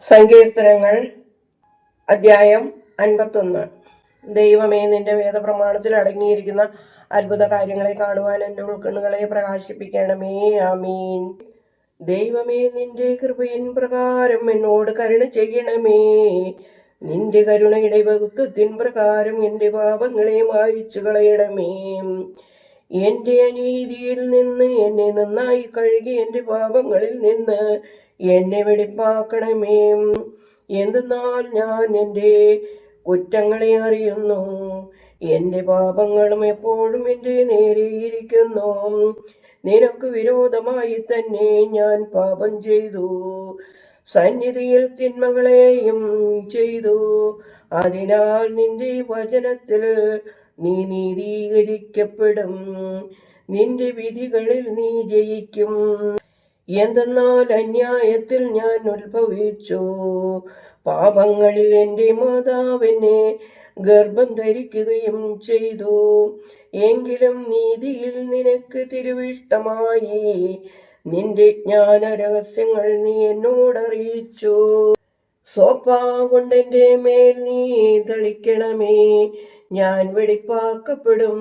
സങ്കീർത്തനങ്ങൾ അധ്യായം 51. ദൈവമേ, നിന്റെ വേദപ്രമാണത്തിൽ അടങ്ങിയിരിക്കുന്ന അത്ഭുത കാര്യങ്ങളെ കാണുവാൻ എൻ്റെ ഉൾക്കണ്ണുകളെ പ്രകാശിപ്പിക്കണമേ. ആമീൻ. ദൈവമേ, നിന്റെ കൃപയിൻ പ്രകാരം എന്നോട് കരുണ ചെയ്യണമേ. നിന്റെ കരുണയുടെ ബഹുത്വത്തിൻ പ്രകാരം എൻ്റെ പാപങ്ങളെ മായിച്ചു കളയണമേ. എൻ്റെ അനീതിയിൽ നിന്ന് എന്നെ നന്നായി കഴുകി എൻ്റെ പാപങ്ങളിൽ നിന്ന് എന്നെ വെടിപ്പാക്കണമേ. എന്തെന്നാൽ ഞാൻ എൻ്റെ കുറ്റങ്ങളെ അറിയുന്നു, എൻ്റെ പാപങ്ങളും എപ്പോഴും എൻ്റെ നേരെയിരിക്കുന്നു. നിനക്ക് വിരോധമായി തന്നെ ഞാൻ പാപം ചെയ്തു, സന്നിധിയിൽ തിന്മകളെയും ചെയ്തു. അതിനാൽ നിന്റെ വചനത്തിൽ നീ നീതീകരിക്കപ്പെടും, നിന്റെ വിധികളിൽ നീ ജയിക്കും. എന്തെന്നാൽ അന്യായത്തിൽ ഞാൻ ഉത്ഭവിച്ചു, പാപങ്ങളിൽ എൻ്റെ മാതാവിനെ ഗർഭം ധരിക്കുകയും ചെയ്തു. എങ്കിലും നീതിയിൽ നിനക്ക് തിരുവിഷ്ടമായി, നിന്റെ ജ്ഞാന രഹസ്യങ്ങൾ നീ എന്നോടറിയിച്ചു. സോപ്പാ കൊണ്ടെൻ്റെ മേൽ നീ തളിക്കണമേ, ഞാൻ വെടിപ്പാക്കപ്പെടും.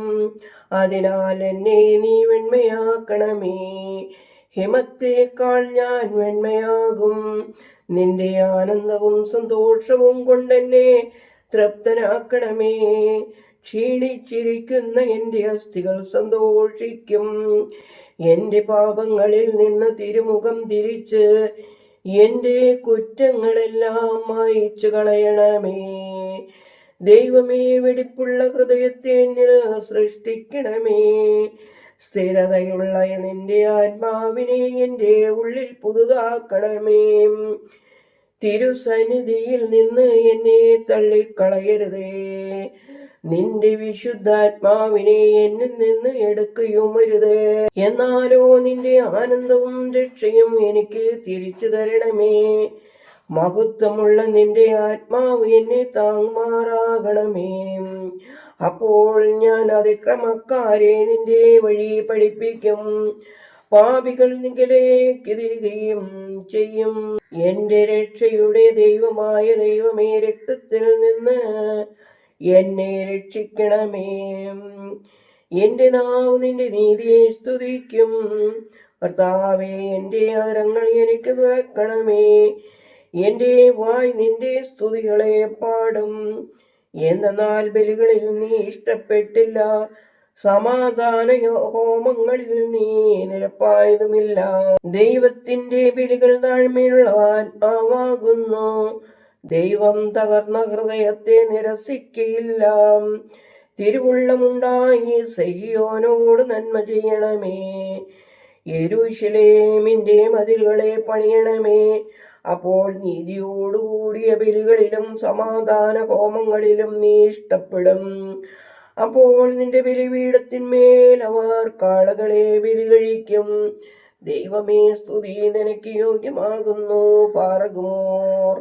അതിനാൽ എന്നെ നീ വെണ്മയാക്കണമേ, ഹിമത്തേക്കാൾ ഞാൻ വെണ്മയാകും. നിന്റെ ആനന്ദവും സന്തോഷവും കൊണ്ടെന്നെ തൃപ്തനാക്കണമേ. ക്ഷീണിച്ചിരിക്കുന്ന എൻ്റെ അസ്ഥികൾ സന്തോഷിക്കും. എൻ്റെ പാപങ്ങളിൽ നിന്ന് തിരുമുഖം തിരിച്ച് എൻ്റെ കുറ്റങ്ങളെല്ലാം മായിച്ചു കളയണമേ. ദൈവമേ, വെടിപ്പുള്ള ഹൃദയത്തെ എന്നിൽ സൃഷ്ടിക്കണമേ. സ്ഥിരതയുള്ള നിന്റെ ആത്മാവിനെ എൻ്റെ ഉള്ളിൽ പുതുതാക്കണമേ. തിരുസന്നിധിയിൽ നിന്ന് എന്നെ തള്ളിക്കളയരുതേ. നിന്റെ വിശുദ്ധാത്മാവിനെ എന്നിൽ നിന്ന് എടുക്കുകയുമരുതേ. എന്നാലോ നിന്റെ ആനന്ദവും രക്ഷയും എനിക്ക് തിരിച്ചു തരണമേ. മഹത്വമുള്ള നിന്റെ ആത്മാവ് എന്നെ താങ്ങുമാറാകണമേ. അപ്പോൾ ഞാൻ അതിക്രമക്കാരെ നിന്റെ വഴി പഠിപ്പിക്കും, പാപികൾ നിങ്കലേക്ക് തിരികെയും ചെയ്യും. എൻ്റെ രക്ഷയുടെ ദൈവമായ ദൈവമേ, രക്തത്തിൽ നിന്ന് എന്നെ രക്ഷിക്കണമേ. എൻ്റെ നാവ് നിന്റെ നീതിയെ സ്തുതിക്കും. കർത്താവേ, എൻ്റെ അധരങ്ങൾ എനിക്ക് തുറക്കണമേ. എൻ്റെ വായ് നിന്റെ സ്തുതികളെ പാടും. എന്നാൽ ബലികളിൽ നീ ഇഷ്ടപ്പെട്ടില്ല, സമാധാന ഹോമങ്ങളിൽ നീ നിരപ്പായതുമില്ല. ദൈവത്തിന്റെ ബലികൾ താഴ്മയുള്ള ആത്മാവാകുന്നു. ദൈവം തകർന്ന ഹൃദയത്തെ നിരസിക്കയില്ല. തിരുവുള്ളമുണ്ടായി സഹിയോനോട് നന്മ ചെയ്യണമേ. യെരൂശലേമിന്റെ മതിലുകളെ പണിയണമേ. അപ്പോൾ നീതിയോടുകൂടിയ ബലികളിലും സമാധാന ഹോമങ്ങളിലും നീ ഇഷ്ടപ്പെടും. അപ്പോൾ നിന്റെ ബലിപീഠത്തിന്മേൽ അവർ കാളകളെ ബലി കഴിക്കും. ദൈവമേ, സ്തുതി നിനക്ക് യോഗ്യമാകുന്നു. പാറകുമോർ.